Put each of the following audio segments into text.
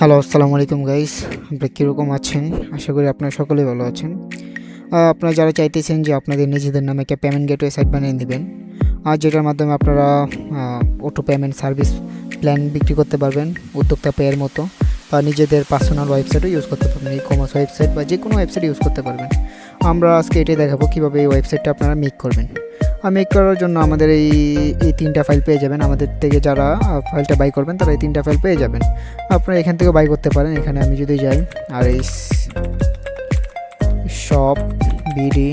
Hello, আসসালামু আলাইকুম guys. আপনারা কীরকম আছেন? আশা করি আপনারা সকলেই ভালো আছেন। আপনারা যারা চাইতেছেন যে আপনাদের নিজেদের নামে একটা পেমেন্ট গেটওয়ে সাইট বানিয়ে নেবেন, যেটার মাধ্যমে আপনারা অটো পেমেন্ট সার্ভিস প্ল্যান বিক্রি করতে পারবেন উদ্যোক্তা পেয়ের মতো, বা নিজেদের পার্সোনাল ওয়েবসাইটও ইউজ করতে পারবেন, ই কমার্স ওয়েবসাইট বা যে কোনো ওয়েবসাইট ইউজ করতে পারবেন। আমরা আজকে এটাই দেখাবো কীভাবে এই ওয়েবসাইটটা আপনারা মেক করবেন। মেক করার জন্য আমাদের এই তিনটা ফাইল পেয়ে যাবেন। আমাদের থেকে যারা ফাইলটা বাই করবেন তারা এই তিনটা ফাইল পেয়ে যাবেন। আপনারা এখান থেকে বাই করতে পারেন। এখানে আমি যদি যাই আর এই shop BD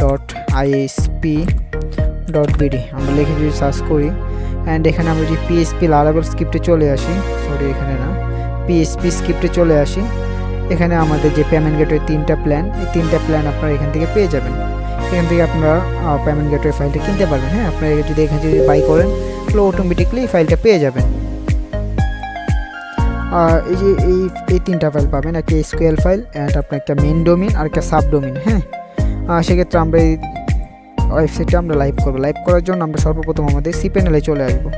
dot ISP dot BD আমরা লিখে যদি সার্চ করি, অ্যান্ড এখানে আমরা যদি পিএসপি লারাবেল স্ক্রিপ্টে চলে আসি, সরি এখানে না, পিএসপি স্ক্রিপ্টে চলে আসি, এখানে আমাদের যে পেমেন্ট গেটওয়ে তিনটা প্ল্যান, এই তিনটা প্ল্যান আপনারা এখান থেকে পেয়ে যাবেন। এখান থেকে আপনারা পেমেন্ট গেটওয়ে ফাইলটা কিনতে পারবেন। হ্যাঁ, আপনারা যদি এখানে যদি বাই করেন তাহলে অটোমেটিকলি এই ফাইলটা পেয়ে যাবেন। এই যে এই তিনটা ফাইল পাবেন, একটা এসকিউএল ফাইল, অ্যান্ড আপনার একটা মেন ডোমিন আর একটা সাব ডোমিন। হ্যাঁ, সেক্ষেত্রে আমরা এই ওয়েবসাইটটা আমরা লাইভ করবো। লাইভ করার জন্য আমরা সর্বপ্রথম আমাদের সি প্যানেলে চলে আসবো।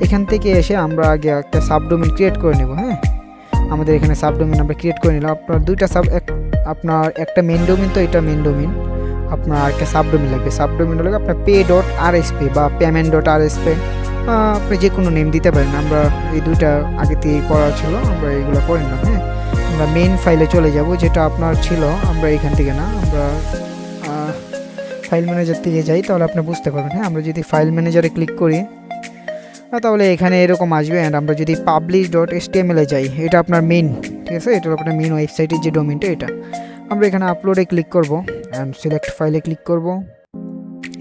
এখান থেকে এসে আমরা আগে একটা সাব ডোমিন ক্রিয়েট করে নেব। হ্যাঁ, আমাদের এখানে সাব ডোমিন আমরা ক্রিয়েট করে নিলাম। আপনার দুইটা আপনার একটা মেন ডোমিন, তো এটা মেন ডোমিন, আপনার একটা সাব ডোমিন লাগবে। সাব ডোমিন হলে আপনার পে ডট আরএসপি বা পেমেন্ট ডট আরএসপি, আপনি যে কোনো নেম দিতে পারেন। আমরা এই দুইটা আগে থেকে করা ছিল, আমরা এইগুলো করে নিলাম। হ্যাঁ, আমরা মেন ফাইলে চলে যাব, যেটা আপনার ছিল। আমরা এখান থেকে না, আমরা ফাইল ম্যানেজার থেকে যাই, তাহলে আপনি বুঝতে পারবেন। হ্যাঁ, আমরা যদি ফাইল ম্যানেজারে ক্লিক করি তাহলে এখানে এরকম আসবে। অ্যান্ড আমরা যদি পাবলিশ ডট এসটিএমএল যাই, এটা আপনার মেন, ঠিক আছে, এটা হলো আপনার মেন ওয়েবসাইটের যে ডোমেনটা এটা। আমরা এখানে আপলোডে ক্লিক করব, অ্যান্ড সিলেক্ট ফাইলে ক্লিক করব।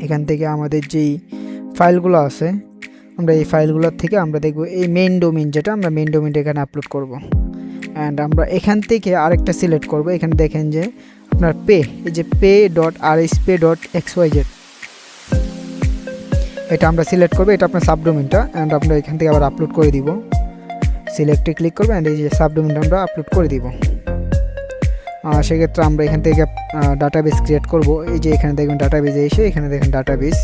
এখান থেকে আমাদের যেই ফাইলগুলো আছে, আমরা এই ফাইলগুলোর থেকে আমরা দেখব এই মেন ডোমেন, যেটা আমরা মেন ডোমেনটা এখানে আপলোড করব। অ্যান্ড আমরা এখান থেকে আরেকটা সিলেক্ট করব। এখানে দেখেন যে আপনার পে, এই যে pay dot RSP dot XYZ, এটা আমরা সিলেক্ট করবো, এটা আপনার সাবডোমেনটা। অ্যান্ড আমরা এখান থেকে আবার আপলোড করে দিব। সিলেক্টে ক্লিক করবো, অ্যান্ড এই যে সাবডোমেনটা আমরা আপলোড করে দিব। সেক্ষেত্রে আমরা এখান থেকে ডাটাবেস ক্রিয়েট করব। এই যে এখানে দেখবেন ডাটাবেসে এসে এখানে দেখেন ডাটাবেস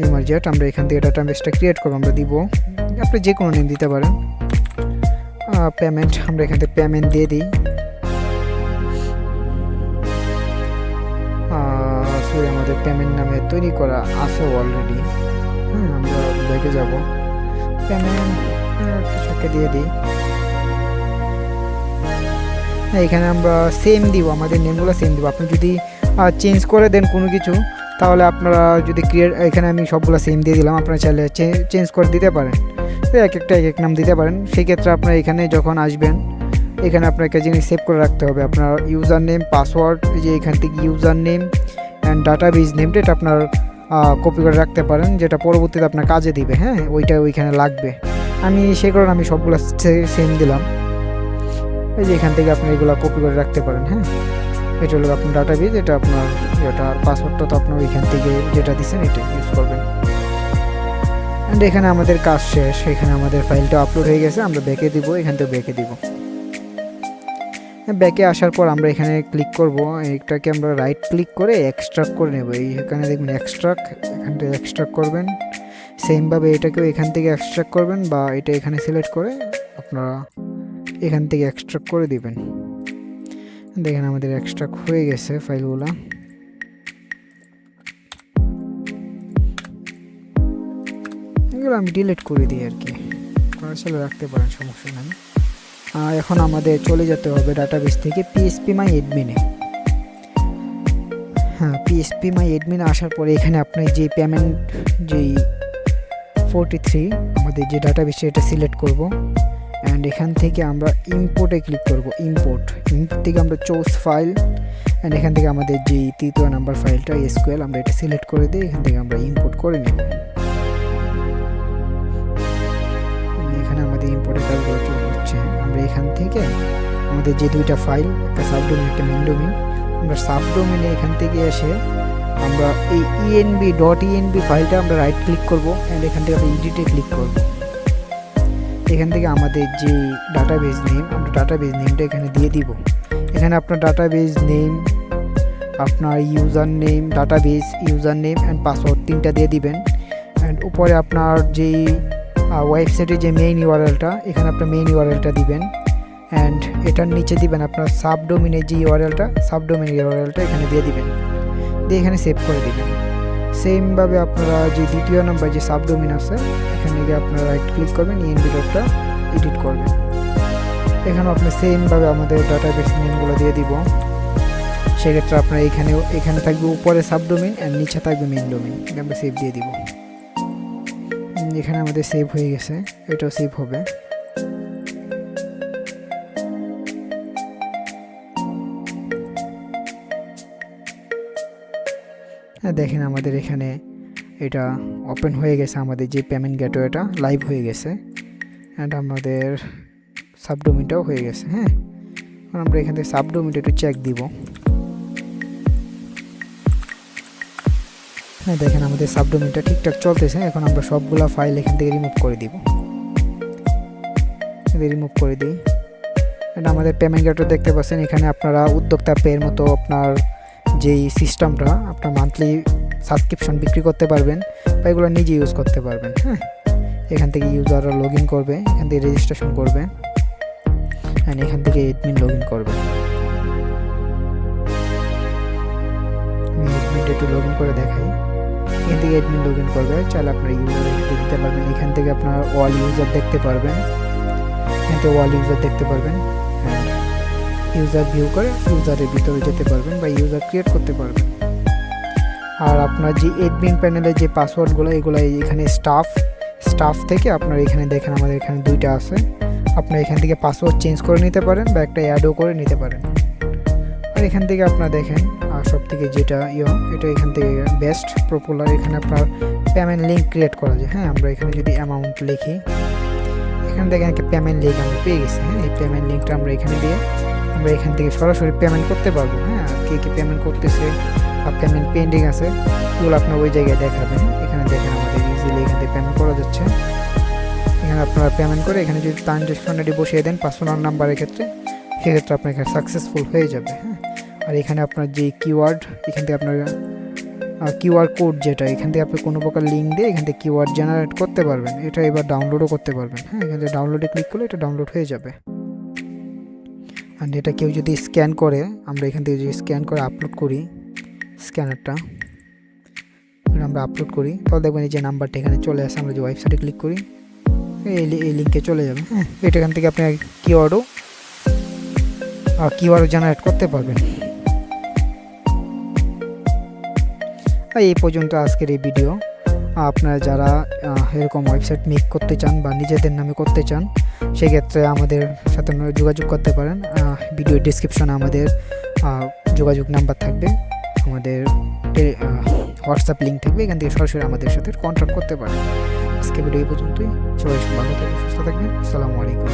ইমার্জেট, আমরা এখান থেকে ডাটাবেসটা ক্রিয়েট করবো। আমরা দিব, আপনি যে কোনো নেম দিতে পারেন। পেমেন্ট, আমরা এখান থেকে পেমেন্ট দিয়ে দিই। সরি, আমাদের পেমেন্ট নামে তৈরি করা আছে অলরেডি। হ্যাঁ, আমরা ব্যাকে যাব, পেমেন্ট কিছুকে দিয়ে দিই। হ্যাঁ, এখানে আমরা সেম দিব, আমাদের নেমগুলো সেম দিব। আপনি যদি চেঞ্জ করে দেন কোনো কিছু, তাহলে আপনারা যদি এখানে আমি সবগুলো সেম দিয়ে দিলাম, আপনারা চাইলে চেঞ্জ করে দিতে পারেন, এক একটা এক এক নাম দিতে পারেন। সেই ক্ষেত্রে আপনারা এখানে যখন আসবেন, এখানে আপনার একটা জিনিস সেভ করে রাখতে হবে, আপনার ইউজার নেম, পাসওয়ার্ড, যে এখান থেকে ইউজার নেম অ্যান্ড ডাটাবেস নেমটা, এটা আপনার কপি করে রাখতে পারেন, যেটা পরবর্তীতে আপনার কাজে দিবে। হ্যাঁ, ওইটা ওইখানে লাগবে। আমি সেই কারণে আমি সবগুলো সেম দিলাম। এই যে এখান থেকে আপনি এগুলো কপি করে রাখতে পারেন। হ্যাঁ, এটা হলো আপনার ডাটাবেস, এটা আপনার যেটা, আর পাসওয়ার্ডটা তো আপনার ওইখান থেকে যেটা দিচ্ছেন এটা ইউজ করবেন। অ্যান্ড এখানে আমাদের কাজ শেষ। এখানে আমাদের ফাইলটা আপলোড হয়ে গেছে। আমরা ব্যাকে দিব, এখান থেকে ব্যাকে দিব। ব্যাকে আসার পর আমরা এখানে ক্লিক করব, এটাকে আমরা রাইট ক্লিক করে এক্সট্রাক্ট করে নেব। এখানে দেখবেন এক্সট্রাক্ট, এখান থেকে এক্সট্রাক্ট করবেন। সেমভাবে এটাকেও এখান থেকে এক্সট্রাক্ট করবেন, বা এটা এখানে সিলেক্ট করে আপনারা এখান থেকে এক্সট্রাক্ট করে দিবেন। দেখেন আমাদের এক্সট্রাক্ট হয়ে গেছে ফাইলগুলো। এগুলো আমি ডিলিট করে দিই আর কি, আসলে রাখতে পারেন, সমস্যা নেই। এখন আমাদের চলে যেতে হবে ডাটাবেস থেকে পিএসপি মাই এডমিনে। হ্যাঁ, পিএসপি মাই এডমিনে আসার পরে এখানে আপনি যে পেমেন্ট যেই 43 আমাদের যে ডাটাবেস, এটা সিলেক্ট করব। অ্যান্ড এখান থেকে আমরা ইম্পোর্টে ক্লিক করব। ইম্পোর্ট থেকে আমরা চুজ ফাইল, অ্যান্ড এখান থেকে আমাদের যে তৃতীয় নাম্বার ফাইলটা এসকিউএল, আমরা এটা সিলেক্ট করে দিই। এখান থেকে আমরা ইম্পোর্ট করে নেব। এখানে আমাদের ইম্পোর্টের কাজগুলো হচ্ছে, আমরা এখান থেকে আমাদের যে দুইটা ফাইল, একটা সাবডোমেন একটা মেইন ডোমেন, আমরা সাবডোমেনে এখান থেকে এসে আমরা এই env.env ফাইলটা আমরা রাইট ক্লিক করব, অ্যান্ড এখান থেকে আমরা এডিটে ক্লিক করব। এখান থেকে আমাদের যে ডাটাবেস নেম, আমরা ডাটাবেস নেমটা এখানে দিয়ে দিব। এখানে আপনার ডাটাবেস নেম, আপনার user name, database user name and password তিনটা দিয়ে দিবেন। অ্যান্ড উপরে আপনার যেই ওয়েবসাইটের যে মেইন ইউআরএলটা, এখানে আপনার মেইন ইউআরএলটা দিবেন অ্যান্ড এটার নিচে দিবেন আপনার সাবডোমিনের যে ইউআরএলটা, সাবডোমিনের ইউআরএলটা এখানে দিয়ে দিবেন, দিয়ে এখানে সেভ করে দিবেন। সেমভাবে আপনারা যে দ্বিতীয় নাম্বার যে সাবডোমিন আছে এখানে গিয়ে আপনারা রাইট ক্লিক করবেন, ইএনভি.টা এডিট করবেন। এখানে আপনি সেমভাবে আমাদের ডাটাবেস নেমগুলো দিয়ে দিব। সেক্ষেত্রে আপনার এখানে থাকবে উপরে সাবডোমিন অ্যান্ড নিচে থাকবে মেইন ডোমিন। আমরা সেভ দিয়ে দিব। এখানে আমাদের সেভ হয়ে গেছে, এটাও সেভ হবে। দেখেন আমাদের এখানে এটা ওপেন হয়ে গেছে, আমাদের যে পেমেন্ট গেটওয়েটা লাইভ হয়ে গেছে অ্যান্ড আমাদের সাবডোমিনটাও হয়ে গেছে। হ্যাঁ, এখন আমরা এখান থেকে সাবডোমিনটা একটু চেক দিব। হ্যাঁ, দেখেন আমাদের সাবডোমিনটা ঠিকঠাক চলতেছে। এখন আমরা সবগুলা ফাইল এখান থেকে রিমুভ করে দিব। রিমুভ করে দিই। এটা আমাদের পেমেন্ট গেটওয়ে দেখতে পাচ্ছেন। এখানে আপনারা উদ্যোক্তা পের মতো আপনার যেই সিস্টেমটা, আপনার মান্থলি সাবস্ক্রিপশন বিক্রি করতে পারবেন বা এগুলো নিজে ইউজ করতে পারবেন। হ্যাঁ, এখান থেকে ইউজাররা লগ ইন করবে, এখান থেকে রেজিস্ট্রেশন করবে অ্যান্ড এখান থেকে অ্যাডমিন লগ ইন করবে। আমি অ্যাডমিনটা একটু লগ ইন করে দেখাই। এখান থেকে অ্যাডমিন লগ ইন করবে, চাইলে আপনার ইউজার দিতে পারবেন। এখান থেকে আপনার অল ইউজার দেখতে পারবেন, এখান থেকে অল ইউজার দেখতে পারবেন। ইউজার ভিউ করে ইউজারের ভিতরে যেতে পারবেন বা ইউজার ক্রিয়েট করতে পারবেন। আর আপনার যে অ্যাডমিন প্যানেলের যে পাসওয়ার্ডগুলো, এগুলো এখানে স্টাফ থেকে আপনার এখানে দেখেন আমাদের এখানে দুইটা আছে। আপনার এখান থেকে পাসওয়ার্ড চেঞ্জ করে নিতে পারেন বা একটা অ্যাডও করে নিতে পারেন। আর এখান থেকে আপনার দেখেন সব থেকে যেটা এটা এখান থেকে বেস্ট পপুলার, এখানে আপনার পেমেন্ট লিঙ্ক ক্রিয়েট করা যায়। হ্যাঁ, আমরা এখানে যদি অ্যামাউন্ট লিখি, এখানে দেখেন একটা পেমেন্ট লিঙ্ক আমরা পেয়ে গেছি। হ্যাঁ, এই পেমেন্ট লিঙ্কটা আমরা এখানে দিয়ে আমরা এখান থেকে সরাসরি পেমেন্ট করতে পারবো। হ্যাঁ, কে পেমেন্ট করতেছে বা পেমেন্ট পেন্ডিং আছে এগুলো আপনার ওই জায়গায় দেখাবেন। এখানে দেখেন আমাদের ইজিলি এখান থেকে পেমেন্ট করা যাচ্ছে। এখানে আপনারা পেমেন্ট করে এখানে যদি ট্রানজ্যাকশন আইডি বসিয়ে দেন পার্সোনাল নাম্বারের ক্ষেত্রে, সেক্ষেত্রে আপনার এখানে সাকসেসফুল হয়ে যাবে। হ্যাঁ, আর এখানে আপনার যে কিওয়ার্ড, এখান থেকে আপনার কিউআর কোড যেটা, এখান থেকে আপনি কোনো প্রকার লিঙ্ক দিয়ে এখান থেকে কিওয়ার্ড জেনারেট করতে পারবেন। এটা এবার ডাউনলোডও করতে পারবেন। হ্যাঁ, এখান থেকে ডাউনলোডে ক্লিক করলে এটা ডাউনলোড হয়ে যাবে। আর এটা কেউ যদি স্ক্যান করে, আমরা এখান থেকে যদি স্ক্যান করে আপলোড করি, স্ক্যানারটা আমরা আপলোড করি, তাহলে দেখবেন এই যে নাম্বারটা এখানে চলে আসে। আমরা যে ওয়েবসাইটে ক্লিক করি, এই লিঙ্কে চলে যাবে। হ্যাঁ, এটা এখান থেকে আপনি কিওয়ার্ডও জেনারেট করতে পারবেন। এই পর্যন্ত আজকের এই ভিডিও। আপনারা যারা এরকম ওয়েবসাইট মেক করতে চান বা নিজেদের নামে করতে চান, সেক্ষেত্রে আমাদের সাথে যোগাযোগ করতে পারেন। ভিডিও ডিসক্রিপশনে আমাদের যোগাযোগ নাম্বার থাকবে, আমাদের হোয়াটসঅ্যাপ লিঙ্ক থাকবে, এখান থেকে সরাসরি আমাদের সাথে কন্ট্যাক্ট করতে পারেন। আজকে ভিডিও এই পর্যন্তই। সবাই ভালো থাকবেন, সুস্থ থাকবেন। আসসালামু আলাইকুম।